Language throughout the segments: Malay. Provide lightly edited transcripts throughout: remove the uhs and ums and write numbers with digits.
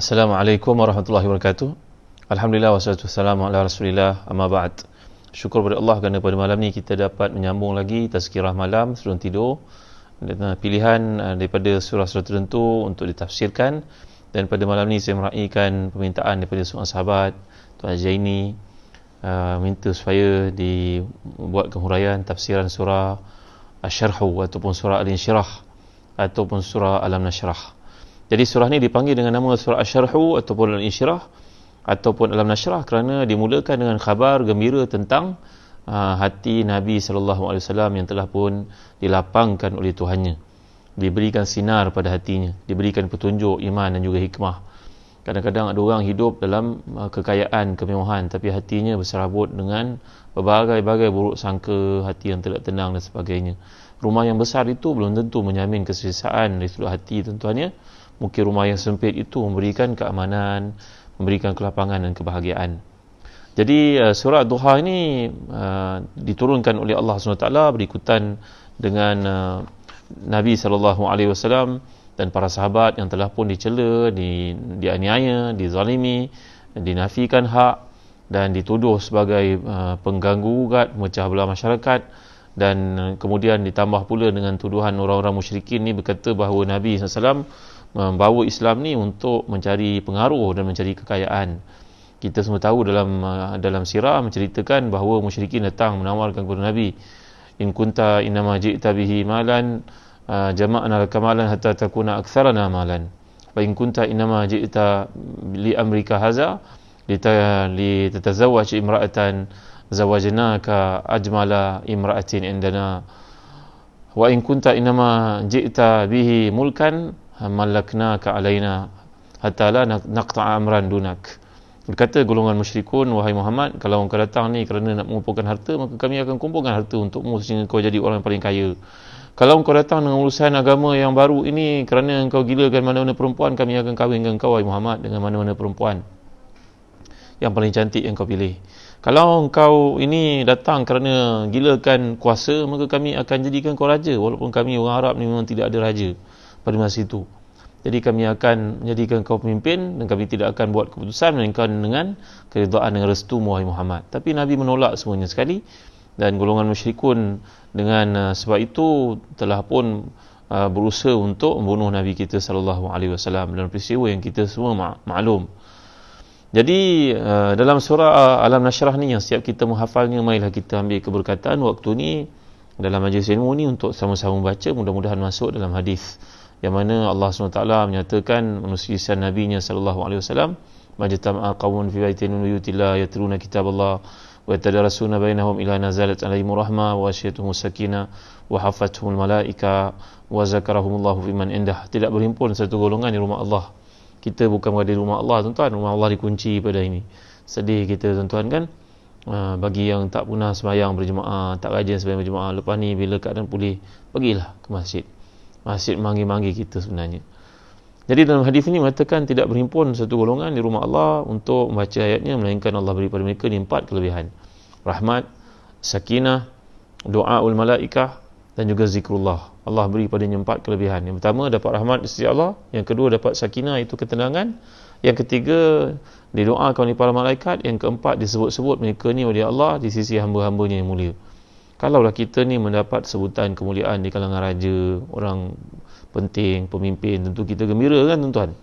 Assalamualaikum warahmatullahi wabarakatuh. Alhamdulillah wassalatu wassalamu ala Rasulillah, amma ba'd. Syukur kepada Allah kerana pada malam ni kita dapat menyambung lagi tazkirah malam sebelum tidur. Pilihan daripada surah-surah tertentu untuk ditafsirkan, dan pada malam ni saya meraihkan permintaan daripada seorang sahabat, Tuan Zaini, minta supaya dibuatkan huraian tafsiran surah Asy-Syarh ataupun surah Al-Insyirah ataupun surah Alam Nashrah. Jadi surah ni dipanggil dengan nama surah Asy-Syarh ataupun Al-Insyirah ataupun Alam Nashrah kerana dimulakan dengan khabar gembira tentang hati Nabi SAW yang telah pun dilapangkan oleh Tuhannya, diberikan sinar pada hatinya, diberikan petunjuk iman dan juga hikmah. Kadang-kadang ada orang hidup dalam kekayaan, kemewahan, tapi hatinya berserabut dengan berbagai-bagai buruk sangka, hati yang tidak tenang dan sebagainya. Rumah yang besar itu belum tentu menjamin keselesaan dari seluruh hati tuan-tuannya. Mungkin rumah yang sempit itu memberikan keamanan, memberikan kelapangan dan kebahagiaan. Jadi surah Duha ini diturunkan oleh Allah SWT berikutan dengan Nabi SAW dan para sahabat yang telah pun dicela, dianiaya, dizalimi, dinafikan hak dan dituduh sebagai pengganggu ugat, memecah belah masyarakat, dan kemudian ditambah pula dengan tuduhan orang-orang musyrikin ni berkata bahawa Nabi SAW membawa Islam ni untuk mencari pengaruh dan mencari kekayaan. Kita semua tahu dalam sirah menceritakan bahawa musyrikin datang menawarkan kepada Nabi, in kunta innama ji'ta bihi malan jama'na laka malan hatta takuna aktsarana malan wa in kunta innama ji'ta li amrika hadza litatazawwaj imra'atan zawajnaka ajmala imra'atin indana wa in kunta innama ji'ta bihi mulkan malaknaka alaina hatta la naqta'a amran dunak. Berkata golongan musyrikun, wahai Muhammad, kalau engkau datang ni kerana nak mengumpulkan harta, maka kami akan kumpulkan harta untukmu sehingga kau jadi orang yang paling kaya. Kalau engkau datang dengan urusan agama yang baru ini kerana engkau gilakan mana-mana perempuan, kami akan kahwinkan engkau, wahai Muhammad, dengan mana-mana perempuan yang paling cantik yang kau pilih. Kalau engkau ini datang kerana gilakan kuasa, maka kami akan jadikan kau raja, walaupun kami orang Arab ni memang tidak ada raja pada masa itu. Jadi kami akan menjadikan kau pemimpin dan kami tidak akan buat keputusan melainkan dengan keridaan dan restu wahai Muhammad. Tapi Nabi menolak semuanya sekali, dan golongan musyrikun dengan sebab itu telah pun berusaha untuk membunuh Nabi kita SAW dalam peristiwa yang kita semua maklum. Jadi dalam surah Alam Nashrah ni yang setiap kita menghafalnya, marilah kita ambil keberkatan waktu ni dalam majlis ilmu ni untuk sama-sama baca, mudah-mudahan masuk dalam hadis yang mana Allah SWT menyatakan menusisan Nabi-Nya SAW, majtama'a qaumun fi baitin min buyutillah yatluna kitaballah wa yatadarasuna bainahum ila nazalat alaihimur rahmah wa asyatuhum sakinah wa hafathumul malaika wa zakarahumullahu fiman indah. Tidak berhimpun satu golongan di rumah Allah. Kita bukan berada di rumah Allah, tuan-tuan. Rumah Allah dikunci pada ini. Sedih kita, tuan-tuan, kan? Bagi yang tak pernah sembahyang berjemaah, tak rajin sembahyang berjemaah, lepas ni bila keadaan pulih, pergilah ke masjid. Masjid manggil-manggil kita sebenarnya. Jadi dalam hadis ini mengatakan tidak berhimpun satu golongan di rumah Allah untuk membaca ayatnya, melainkan Allah beri pada mereka ni 4 kelebihan: rahmat, sakinah, doaul malaikah dan juga zikrullah. Allah beri padanya 4 kelebihan. Yang pertama dapat rahmat dari sisi Allah, yang kedua dapat sakinah, itu ketenangan, yang ketiga didoakan oleh para malaikat, yang keempat disebut-sebut mereka ni oleh Allah di sisi hamba-hambanya yang mulia. Kalaulah kita ni mendapat sebutan kemuliaan di kalangan raja, orang penting, pemimpin, tentu kita gembira, kan, tuan-tuan?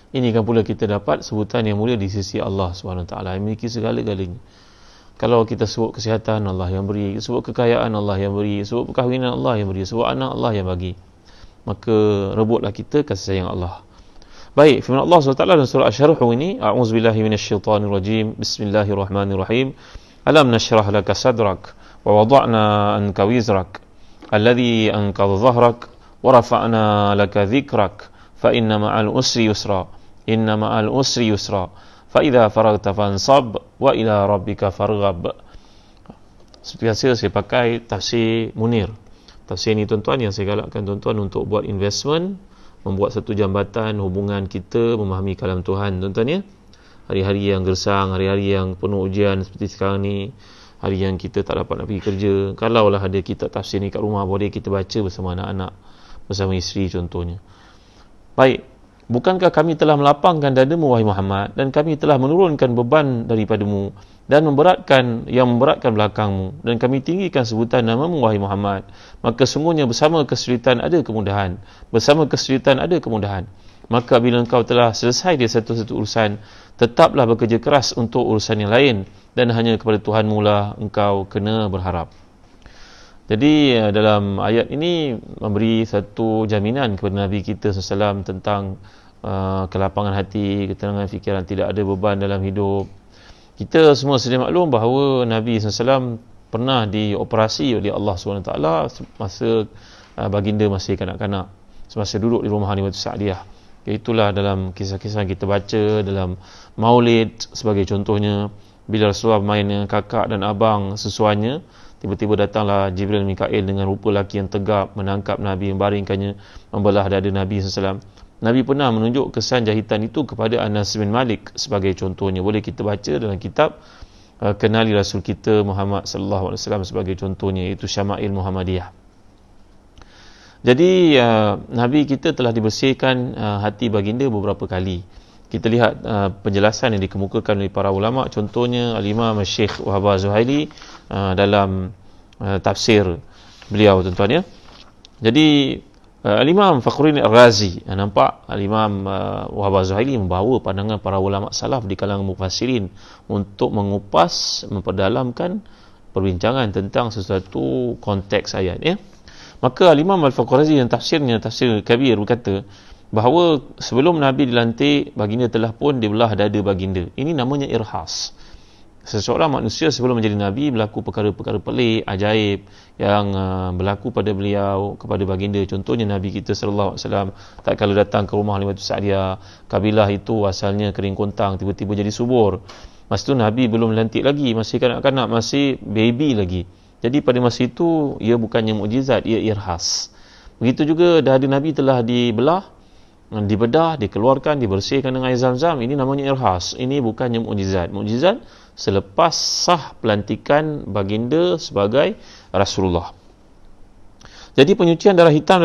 Ini kan pula kita dapat sebutan yang mulia di sisi Allah SWT yang memiliki segala-galanya. Kalau kita sebut kesihatan, Allah yang beri; sebut kekayaan, Allah yang beri; sebut perkahwinan, Allah yang beri; sebut anak, Allah yang bagi, maka rebutlah kita kasih sayang Allah. Baik, firman Allah SWT dalam surah Asy-Syarh ini, a'udzubillahi minasyaitonirrajim, bismillahirrahmanirrahim, alam nashrah laka sadrak wa wada'na anka wizrak alladhi anqadha dhahrak wa rafa'na laka dhikrak fa inna ma'al usri yusra inna ma'al usri yusra fa idza faragta fansab wa ila rabbika farghab. Seperti biasa saya pakai tafsir Munir. Tafsir ini, tuan-tuan, yang saya galakkan tuan-tuan untuk buat investment, membuat satu jambatan hubungan kita memahami kalam Tuhan, tuan-tuan, ya. Hari-hari yang gersang, hari-hari yang penuh ujian seperti sekarang ni, hari yang kita tak dapat nak pergi kerja, kalaulah ada kitab tafsir ni kat rumah, boleh kita baca bersama anak-anak, bersama isteri contohnya. Baik, Bukankah kami telah melapangkan dadamu wahai Muhammad, dan kami telah menurunkan beban daripadamu dan memberatkan belakangmu, dan kami tinggikan sebutan namamu wahai Muhammad. Maka sungguhnya bersama kesulitan ada kemudahan. Maka bila engkau telah selesai di satu-satu urusan, tetaplah bekerja keras untuk urusan yang lain, dan hanya kepada Tuhanmu lah engkau kena berharap. Jadi dalam ayat ini memberi satu jaminan kepada Nabi kita SAW tentang kelapangan hati, ketenangan fikiran, tidak ada beban dalam hidup. Kita semua sedia maklum bahawa Nabi SAW pernah dioperasi oleh Allah SWT masa baginda masih kanak-kanak, semasa duduk di rumah Halimah Sa'diyah. Itulah dalam kisah-kisah yang kita baca dalam Maulid sebagai contohnya, bila Rasulullah main dengan kakak dan abang sesuanya, tiba-tiba datanglah Jibril Mikail dengan rupa lelaki yang tegap, menangkap Nabi, membaringkannya, membelah dada Nabi SAW. Nabi pernah menunjuk kesan jahitan itu kepada Anas bin Malik sebagai contohnya. Boleh kita baca dalam kitab Kenali Rasul kita Muhammad sallallahu alaihi wasallam sebagai contohnya, iaitu Syama'il Muhammadiyah. Jadi Nabi kita telah dibersihkan hati baginda beberapa kali. Kita lihat penjelasan yang dikemukakan oleh para ulama, contohnya Al-Imam Syekh Wahbah Zuhaili dalam tafsir beliau, tuan-tuan ya. Jadi Al-Imam Fakhruddin Ar-Razi, nampak Al-Imam Wahbah Zuhaili membawa pandangan para ulama salaf di kalangan mufassirin untuk mengupas, memperdalamkan perbincangan tentang sesuatu konteks ayat ya. Maka Al-Imam Al-Fakhruddin yang tafsirnya, tafsir Kabir, berkata bahawa sebelum Nabi dilantik, baginda telah pun dibelah dada baginda. Ini namanya irhas. Seseorang manusia sebelum menjadi Nabi berlaku perkara-perkara pelik, ajaib yang berlaku pada beliau, kepada baginda. Contohnya Nabi kita sallallahu alaihi wasallam tak kala datang ke rumah Halimah Sa'diyah, kabilah itu asalnya kering kontang, tiba-tiba jadi subur. Masa itu Nabi belum dilantik lagi, masih kanak-kanak, masih baby lagi. Jadi pada masa itu ia bukannya mukjizat, ia irhas. Begitu juga dada Nabi telah dibedah, dikeluarkan, dibersihkan dengan air Zam-Zam. Ini namanya irhas. Ini bukannya mukjizat. Mukjizat selepas sah pelantikan baginda sebagai Rasulullah. Jadi penyucian darah hitam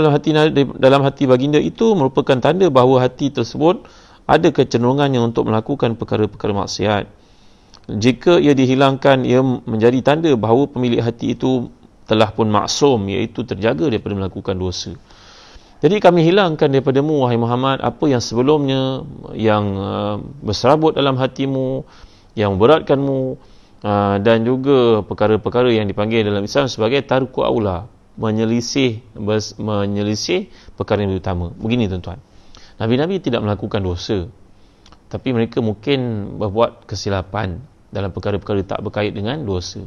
dalam hati baginda itu merupakan tanda bahawa hati tersebut ada kecenderungannya untuk melakukan perkara-perkara maksiat. Jika ia dihilangkan, ia menjadi tanda bahawa pemilik hati itu telah pun maksum, iaitu terjaga daripada melakukan dosa. Jadi kami hilangkan daripadamu wahai Muhammad apa yang sebelumnya yang berserabut dalam hatimu, yang memberatkanmu, dan juga perkara-perkara yang dipanggil dalam Islam sebagai tarku aula, menyelisih perkara yang utama. Begini tuan-tuan, Nabi-Nabi tidak melakukan dosa, tapi mereka mungkin berbuat kesilapan dalam perkara-perkara tak berkait dengan dosa.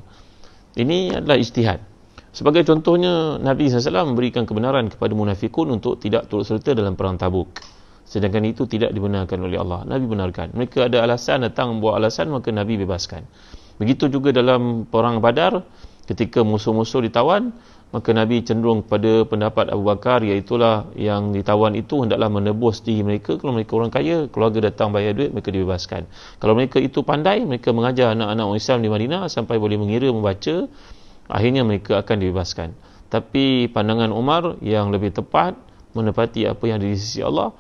Ini adalah ijtihad. Sebagai contohnya, Nabi SAW memberikan kebenaran kepada munafikun untuk tidak turut serta dalam perang Tabuk, sedangkan itu tidak dibenarkan oleh Allah. Nabi benarkan. Mereka ada alasan, datang membawa alasan, maka Nabi bebaskan. Begitu juga dalam perang Badar, ketika musuh-musuh ditawan, maka Nabi cenderung pada pendapat Abu Bakar, iaitulah yang ditawan itu hendaklah menebus diri mereka. Kalau mereka orang kaya, keluarga datang bayar duit, mereka dibebaskan. Kalau mereka itu pandai, mereka mengajar anak-anak orang Islam di Madinah sampai boleh mengira, membaca, akhirnya mereka akan dibebaskan. Tapi pandangan Umar yang lebih tepat, menepati apa yang ada di sisi Allah,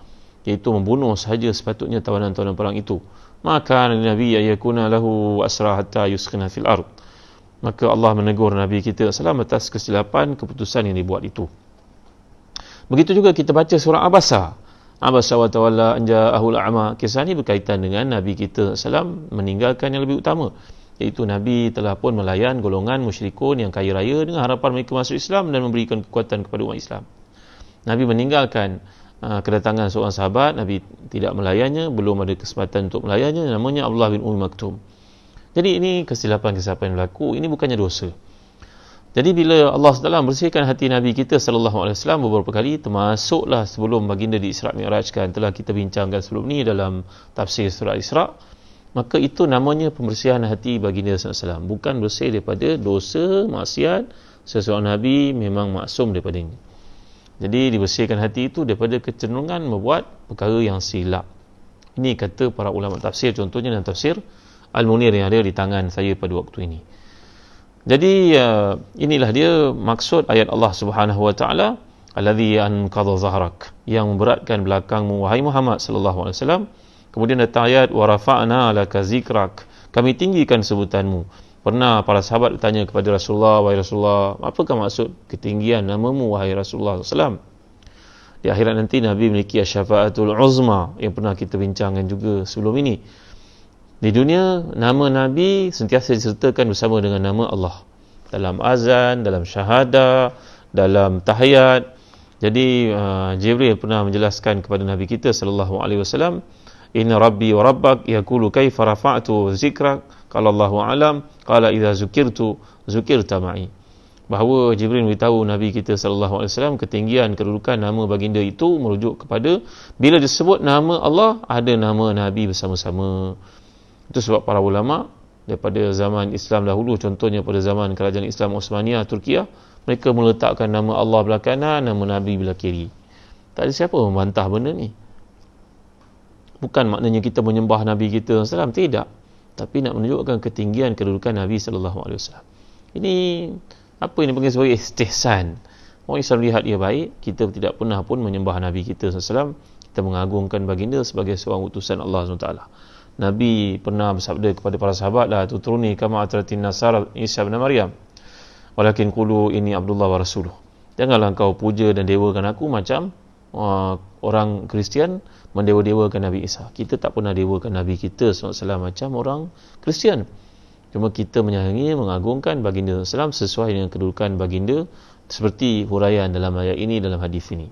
iaitu membunuh sahaja sepatutnya tawanan-tawanan perang itu. Maka Nabi yakuna lahu asra hatta yuskhina fil ard. Maka Allah menegur Nabi kita SAW atas kesilapan keputusan yang dibuat itu. Begitu juga kita baca surah Abasa. Abasa wa tawalla an ja'ahul a'ma. Kisah ini berkaitan dengan Nabi kita SAW meninggalkan yang lebih utama, iaitu Nabi telah pun melayan golongan musyrikun yang kaya raya dengan harapan mereka masuk Islam dan memberikan kekuatan kepada umat Islam. Nabi meninggalkan kedatangan seorang sahabat, Nabi tidak melayannya, belum ada kesempatan untuk melayannya, namanya Abdullah bin Ummi Maktum. Jadi ini kesilapan-kesilapan yang berlaku, ini bukannya dosa. Jadi bila Allah SWT bersihkan hati Nabi kita SAW beberapa kali, termasuklah sebelum baginda di Isra' Mi'rajkan, telah kita bincangkan sebelum ni dalam tafsir surah Isra', maka itu namanya pembersihan hati baginda SAW, bukan bersih daripada dosa, maksiat. Seseorang Nabi memang maksum daripada ini. Jadi dibersihkan hati itu daripada kecenderungan membuat perkara yang silap. Ini kata para ulama tafsir, contohnya dalam tafsir Al-Munir yang ada di tangan saya pada waktu ini. Jadi inilah dia maksud ayat Allah Subhanahu wa taala, allazi anqadha zahrak, yang memberatkan belakangmu wahai Muhammad sallallahu alaihi wasallam. Kemudian datang ayat wa rafa'na laka zikrak, kami tinggikan sebutanmu. Pernah para sahabat bertanya kepada Rasulullah, wahai Rasulullah, apakah maksud ketinggian namamu wahai Rasulullah sallallahu alaihi wasallam? Di akhirat nanti Nabi memiliki syafaatul uzma yang pernah kita bincangkan juga sebelum ini. Di dunia, nama Nabi sentiasa disertakan bersama dengan nama Allah. Dalam azan, dalam syahadah, dalam tahiyat. Jadi Jibril pernah menjelaskan kepada Nabi kita sallallahu alaihi wasallam, inna rabbi wa rabbak yaqulu kaifa rafa'tu zikrak, qala Allahu a'lam, qala idza zukirtu zukirta ma'i. Bahawa Jibril beritahu Nabi kita sallallahu alaihi wasallam ketinggian kedudukan nama baginda itu merujuk kepada bila disebut nama Allah ada nama Nabi bersama-sama. Itu sebab para ulama daripada zaman Islam dahulu, contohnya pada zaman kerajaan Islam Osmaniyah Turkiye, mereka meletakkan nama Allah belah kanan, nama Nabi belah kiri. Tak ada siapa membantah benda ni. Bukan maknanya kita menyembah Nabi kita sallallahu, tidak. Tapi nak menunjukkan ketinggian kedudukan Nabi sallallahu alaihi wasallam. Ini apa yang dipanggil sebagai istihsan. Orang Islam lihat dia baik, kita tidak pernah pun menyembah Nabi kita SAW. Kita mengagungkan baginda sebagai seorang utusan Allah SWT. Nabi pernah bersabda kepada para sahabat, la tutruni kama atratin nasara Isa bin Maryam, walakin qulu inni Abdullah wa rasuluh. Janganlah engkau puja dan dewakan aku macam orang Kristian mendewa-dewakan Nabi Isa. Kita tak pernah dewakan Nabi kita SAW macam orang Kristian. Cuma kita menyayangi, mengagungkan baginda SAW sesuai dengan kedudukan baginda seperti huraian dalam ayat ini, dalam hadis ini.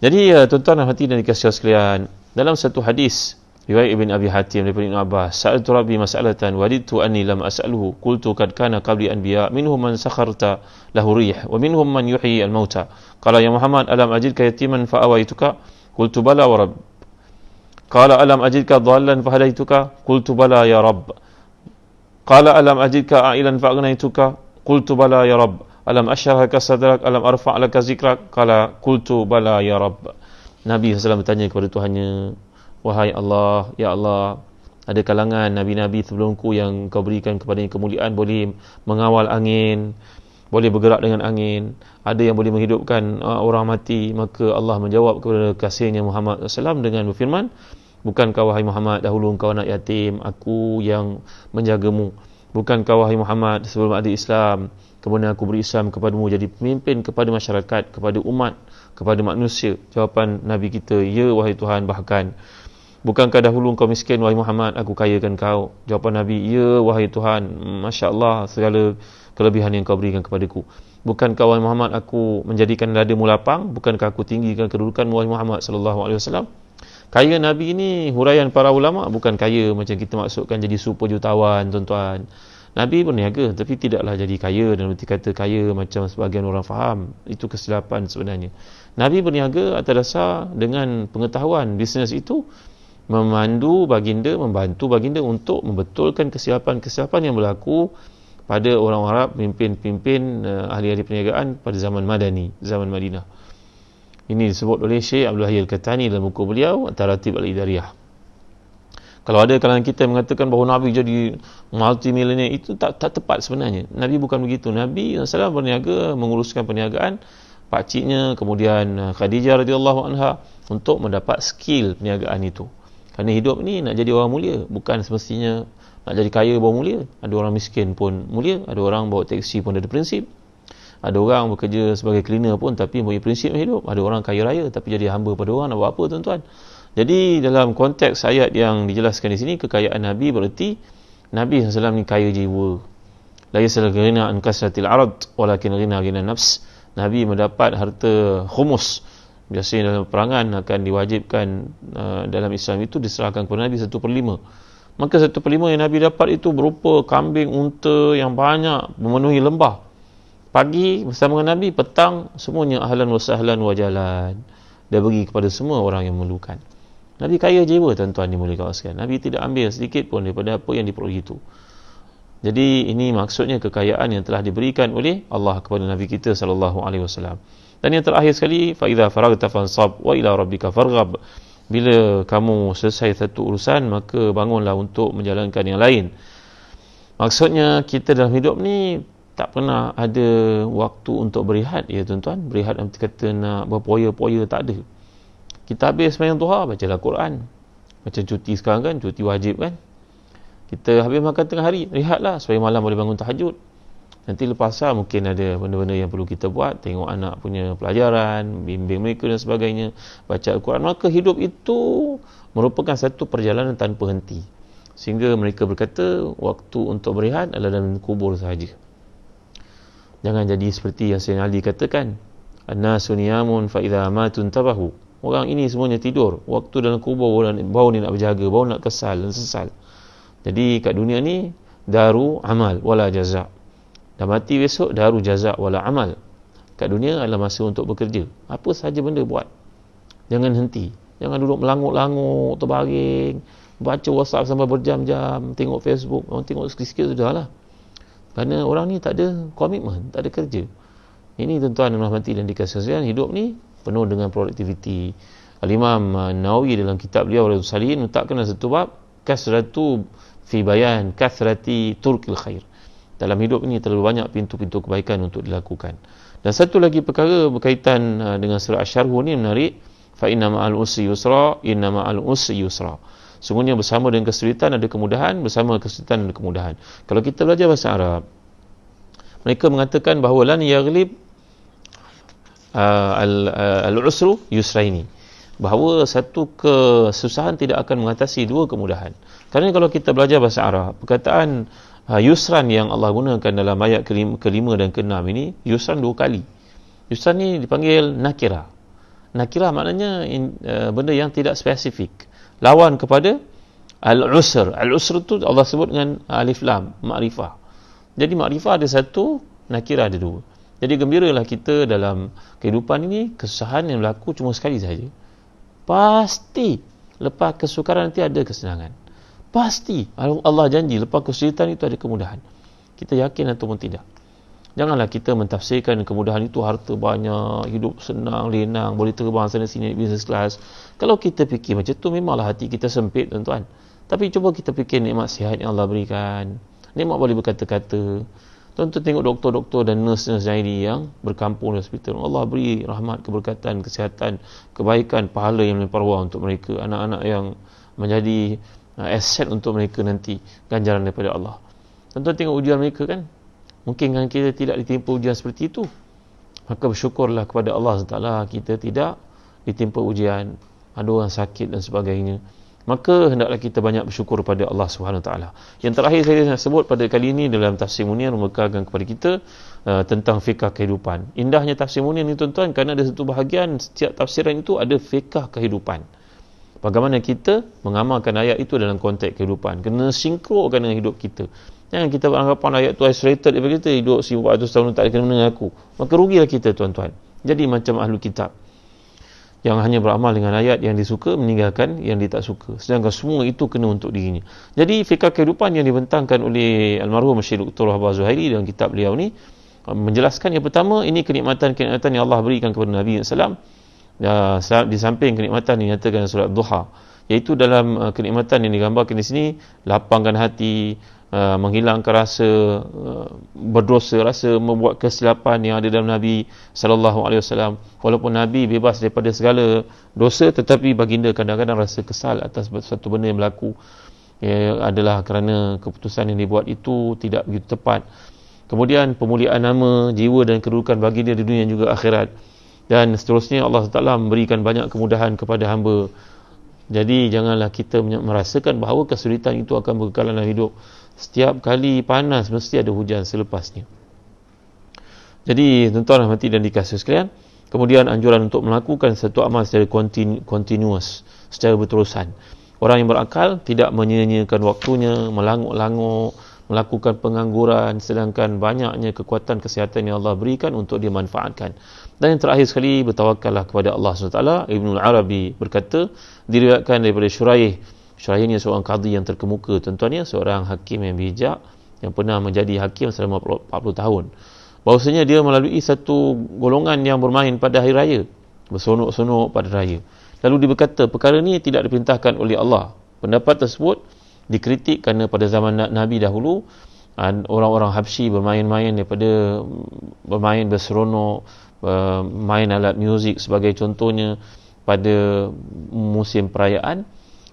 Jadi tuan-tuan dan hati dan dikasihi sekalian, dalam satu hadis riwayat Ibn Abi Hatim daripada Ibn Abbas, sa'altu Rabbi mas'alatan wadidtu anni lam as'aluhu qultu kad kana qabli anbiya minhum man sakharta lahu rih wa minhum man yuhyi al-mauta qala ya Muhammad alam ajidka yatiman fa awaituka qultu bala wa rabb qala alam ajidka dhallan fa hadaituka qultu bala ya rabb qala alam ajidka a'ilan fa aghnaytuka qultu bala ya rabb alam ashrahaka sadrak alam arfa' laka zikrak qala qultu bala ya rabb. Nabi SAW bertanya kepada Tuhannya, wahai Allah, ya Allah, ada kalangan nabi-nabi sebelumku yang kau berikan kepadanya kemuliaan, boleh mengawal angin, boleh bergerak dengan angin, ada yang boleh menghidupkan orang mati. Maka Allah menjawab kepada kasihnya Muhammad SAW dengan berfirman, bukankah wahai Muhammad dahulu engkau anak yatim, aku yang menjagamu? Bukankah wahai Muhammad sebelum ada Islam, kemudian aku beri Islam kepadamu jadi pemimpin kepada masyarakat, kepada umat, kepada manusia? Jawapan Nabi kita, ya wahai Tuhan, bahkan bukankah dahulu engkau miskin wahai Muhammad, aku kayakan kau? Jawapan Nabi, ya wahai Tuhan, Masya Allah segala kelebihan yang kau berikan kepadaku. Bukankah wahai Muhammad aku menjadikan dadamu lapang? Bukankah aku tinggikan kedudukan wahai Muhammad sallallahu alaihi wasallam? Kaya Nabi ini huraian para ulama bukan kaya macam kita maksudkan jadi super jutawan, tuan-tuan. Nabi berniaga tapi tidaklah jadi kaya dan berarti kata kaya macam sebagian orang faham. Itu kesilapan sebenarnya. Nabi berniaga atas dasar dengan pengetahuan bisnes itu memandu baginda, membantu baginda untuk membetulkan kesilapan-kesilapan yang berlaku pada orang Arab, pemimpin-pemimpin ahli-ahli perniagaan pada zaman Madani, zaman Madinah. Ini disebut oleh Syekh Abdul Hayy Al-Katani dalam buku beliau At-Taratib Al-Idariyah. Kalau ada kalangan kita yang mengatakan bahawa Nabi jadi multimillionaire, itu tak tepat sebenarnya. Nabi bukan begitu. Nabi SAW berniaga, menguruskan perniagaan pakciknya, kemudian Khadijah radhiyallahu anha untuk mendapat skill perniagaan itu. Kerana hidup ni nak jadi orang mulia, bukan semestinya nak jadi kaya baru mulia. Ada orang miskin pun mulia, ada orang bawa teksi pun ada prinsip. Ada orang bekerja sebagai cleaner pun tapi mempunyai prinsip hidup. Ada orang kaya raya tapi jadi hamba pada orang, nak buat apa tuan-tuan? Jadi dalam konteks ayat yang dijelaskan di sini, kekayaan Nabi bererti Nabi SAW ni kaya jiwa. La yasal ghina an kasratil arad walakin ghina nafs. Nabi mendapat harta khumus. Biasanya dalam perangan akan diwajibkan dalam Islam itu diserahkan kepada Nabi 1/5. Maka 1/5 yang Nabi dapat itu berupa kambing, unta yang banyak memenuhi lembah. Pagi bersama dengan Nabi, petang semuanya ahlan wa sahlan wa jalan. Dia bagi kepada semua orang yang memerlukan. Nabi kaya jiwa, tuan-tuan dimuliakan sekalian. Nabi tidak ambil sedikit pun daripada apa yang diperoleh itu. Jadi ini maksudnya kekayaan yang telah diberikan oleh Allah kepada Nabi kita sallallahu alaihi wasallam. Dan yang terakhir sekali, fa idza faragta fansab wa ila rabbika farghab. Bila kamu selesai satu urusan, maka bangunlah untuk menjalankan yang lain. Maksudnya kita dalam hidup ni tak pernah ada waktu untuk berehat, ya tuan-tuan. Berehat arti kata nak berpoya-poya, tak ada. Kita habis sembahyang duha, bacalah Quran. Macam cuti sekarang kan, cuti wajib kan. Kita habis makan tengah hari, rehatlah supaya malam boleh bangun tahajud. Nanti lepas mungkin ada benda-benda yang perlu kita buat, tengok anak punya pelajaran, bimbing mereka dan sebagainya, baca Al-Quran. Maka hidup itu merupakan satu perjalanan tanpa henti. Sehingga mereka berkata, waktu untuk berehat adalah dalam kubur sahaja. Jangan jadi seperti yang Sayyidina Ali katakan, an-nasu niyamun fa idza matun tabahu. Orang ini semuanya tidur, waktu dalam kubur baru ni nak berjaga, baru nak kesal dan sesal. Jadi kat dunia ni daru amal wala jaza'. Dah mati besok daru jaza' wala amal. Kat dunia adalah masa untuk bekerja. Apa sahaja benda buat. Jangan henti. Jangan duduk melanguk-languk, terbaring, baca WhatsApp sampai berjam-jam, tengok Facebook, tengok sikit-sikit sudahlah. Kerana orang ni tak ada komitmen, tak ada kerja. Ini tuan-tuan dan rahmati dan dikasihi sekalian, hidup ni penuh dengan produktiviti. Al-Imam Nawawi dalam kitab beliau Riyadhus Shalihin letakkan dalam satu bab, kasratu fi bayan kathrati turkil khair. Dalam hidup ini terlalu banyak pintu-pintu kebaikan untuk dilakukan. Dan satu lagi perkara berkaitan dengan surah Asy-Syarh ni menarik, fa inna ma'al usri yusra, inna ma'al usri yusra. Sungguhnya bersama dengan kesulitan ada kemudahan, bersama kesulitan ada kemudahan. Kalau kita belajar bahasa Arab, mereka mengatakan bahawa lan yaghlib al-usru yusraini. Bahawa satu kesusahan tidak akan mengatasi dua kemudahan. Kerana kalau kita belajar bahasa Arab, perkataan yusran yang Allah gunakan dalam ayat kelima dan keenam ini, yusran dua kali. Yusran ni dipanggil nakirah. Nakirah maknanya benda yang tidak spesifik. Lawan kepada al-usr. Al-usr tu Allah sebut dengan alif lam, makrifah. Jadi makrifah ada satu, nakirah ada dua. Jadi gembiralah kita dalam kehidupan ini, kesusahan yang berlaku cuma sekali saja. Pasti lepas kesukaran nanti ada kesenangan. Pasti Allah janji lepas kesulitan itu ada kemudahan. Kita yakin ataupun tidak. Janganlah kita mentafsirkan kemudahan itu harta banyak, hidup senang, lenang, boleh terbang sana sini business class. Kalau kita fikir macam tu, memanglah hati kita sempit, tuan-tuan. Tapi cuba kita fikir nikmat sihat yang Allah berikan, nikmat boleh berkata-kata. Tuan-tuan tengok doktor-doktor dan nurse-nurse ini yang berkampung di hospital. Allah beri rahmat, keberkatan, kesihatan, kebaikan, pahala yang melimpah ruah untuk mereka. Anak-anak yang menjadi aset untuk mereka nanti, ganjaran daripada Allah. Tuan-tuan tengok ujian mereka kan. Mungkin kan kita tidak ditimpa ujian seperti itu. Maka bersyukurlah kepada Allah SWT, kita tidak ditimpa ujian, ada orang sakit dan sebagainya. Maka hendaklah kita banyak bersyukur kepada Allah SWT. Yang terakhir saya nak sebut pada kali ini dalam Tafsir Munir memekakan kepada kita tentang fiqh kehidupan. Indahnya Tafsir Munir ni tuan-tuan, kerana ada satu bahagian setiap tafsiran itu ada fiqh kehidupan. Bagaimana kita mengamalkan ayat itu dalam konteks kehidupan. Kena sinkronkan dengan hidup kita. Jangan kita beranggapan ayat itu isolated daripada kita, hidup 1400 tahun tak ada kena dengan aku. Maka rugilah kita, tuan-tuan. Jadi macam ahlu kitab yang hanya beramal dengan ayat yang disuka, meninggalkan yang dia tak suka. Sedangkan semua itu kena untuk dirinya. Jadi fikah kehidupan yang dibentangkan oleh almarhum Syekh Dr. Wahbah Zuhairi dalam kitab beliau ni menjelaskan yang pertama, ini kenikmatan-kenikmatan yang Allah berikan kepada Nabi SAW. Di samping kenikmatan yang dinyatakan dalam surat Duha, iaitu dalam kenikmatan yang digambarkan di sini, lapangkan hati, menghilangkan rasa berdosa, rasa membuat kesilapan yang ada dalam Nabi SAW. Walaupun Nabi bebas daripada segala dosa, tetapi baginda kadang-kadang rasa kesal atas satu benda yang berlaku, adalah kerana keputusan yang dibuat itu tidak begitu tepat. Kemudian pemuliaan nama, jiwa dan kedudukan baginda di dunia juga akhirat. Dan seterusnya Allah Taala memberikan banyak kemudahan kepada hamba. Jadi janganlah kita merasakan bahawa kesulitan itu akan berkekalan dalam hidup. Setiap kali panas mesti ada hujan selepasnya. Jadi tuan-tuan rahmati dan dikasihi sekalian, kemudian anjuran untuk melakukan satu amal secara continuous, secara berterusan. Orang yang berakal tidak menyia-nyiakan waktunya, melanguk-languk, melakukan pengangguran, sedangkan banyaknya kekuatan kesihatan yang Allah berikan untuk dia manfaatkan. Dan yang terakhir sekali, bertawakallah kepada Allah SWT. Ibnul Arabi berkata, diriwayatkan daripada Syuraih. Syuraih ini seorang qadhi yang terkemuka, tuan-tuannya, seorang hakim yang bijak yang pernah menjadi hakim selama 40 tahun. Bahawasanya dia melalui satu golongan yang bermain pada hari raya, bersonok-sonok pada raya. Lalu dia berkata, perkara ini tidak diperintahkan oleh Allah. Pendapat tersebut dikritik kerana pada zaman Nabi dahulu, orang-orang Habsyi bermain-main bermain berseronok, main alat muzik sebagai contohnya, pada musim perayaan,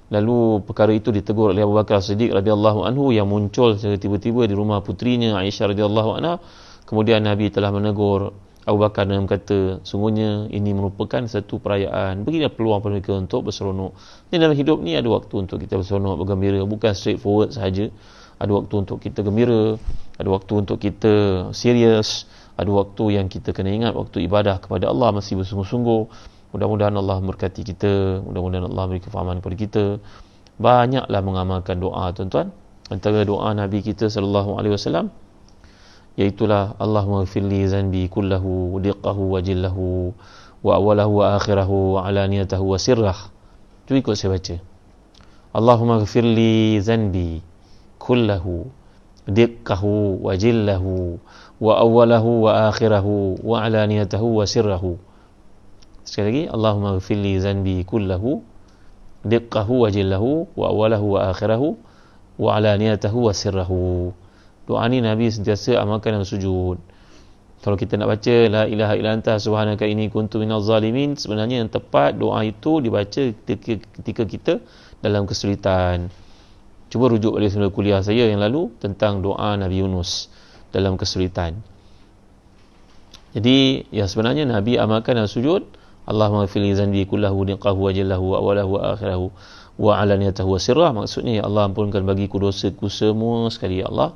lalu perkara itu ditegur oleh Abu Bakar Siddiq radhiyallahu anhu yang muncul secara tiba-tiba di rumah putrinya Aisyah radhiyallahu anha. Kemudian Nabi telah menegur Abu Bakar dengan kata, sungguhnya ini merupakan satu perayaan, berilah peluang pada mereka untuk berseronok. Ini dalam hidup ni ada waktu untuk kita berseronok, bergembira, bukan straightforward sahaja. Ada waktu untuk kita gembira, ada waktu untuk kita serius, ada waktu yang kita kena ingat waktu ibadah kepada Allah masih bersungguh-sungguh. Mudah-mudahan Allah memberkati kita, mudah-mudahan Allah beri kefahaman kepada kita. Banyaklah mengamalkan doa, tuan-tuan. Antara doa Nabi kita sallallahu alaihi wasallam iaitulah Allahumma ghfirli zanbi kullahu diqqahu wa jillahu wa awalahu wa akhirahu wa alaniyatahu wa sirrah. Cuba ikut saya baca. Allahumma ghfirli zanbi kullahu diqqahu wa jillahu wa awalahu wa akhirahu wa alaniyatahu wa sirrahu. Sekali lagi, Allahumma ghfirli zanbi kullahu diqqahu wa jillahu wa awalahu wa akhirahu wa alaniyatahu wa sirrahu. Doa ni Nabi sentiasa amalkan dalam sujud. Kalau kita nak baca la ilaha illa anta subhanaka inni kuntu minaz zalimin, sebenarnya yang tepat doa itu dibaca ketika kita dalam kesulitan. Cuba rujuk balik semula kuliah saya yang lalu tentang doa Nabi Yunus dalam kesulitan. Jadi yang sebenarnya Nabi amalkan dalam sujud, Allahumma ghfirli zanbi kullahu diqqahu wa jallahu wa awalahu wa akhirahu wa alaniyatahu wa sirrah. Maksudnya, ya Allah, ampunkan bagiku dosaku semua sekali, ya Allah,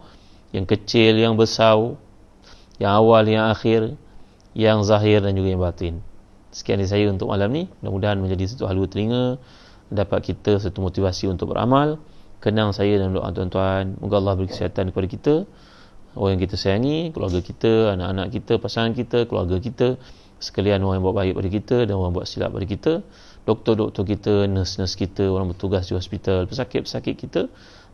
yang kecil, yang besar, yang awal, yang akhir, yang zahir dan juga yang batin. Sekian dari saya untuk malam ni. Mudah-mudahan menjadi satu halu telinga, dapat kita satu motivasi untuk beramal. Kenang saya dalam doa tuan-tuan. Moga Allah beri kesihatan kepada kita, orang yang kita sayangi, keluarga kita, anak-anak kita, pasangan kita, keluarga kita, sekalian orang yang buat baik pada kita dan orang yang buat silap pada kita, doktor-doktor kita, nurse-nurse kita, orang bertugas di hospital, pesakit-pesakit kita.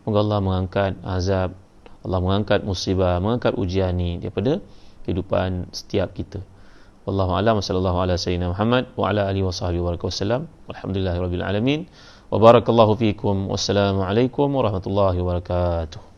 Moga Allah mengangkat azab, Allah mengangkat musibah, mengangkat ujian ni daripada kehidupan setiap kita. Wallahu a'lam, sallallahu ala sayyidina Muhammad wa ala alihi wasahbihi wasallam. Walhamdulillahirabbil alamin. Wa barakallahu fiikum. Wassalamu alaikum warahmatullahi wabarakatuh.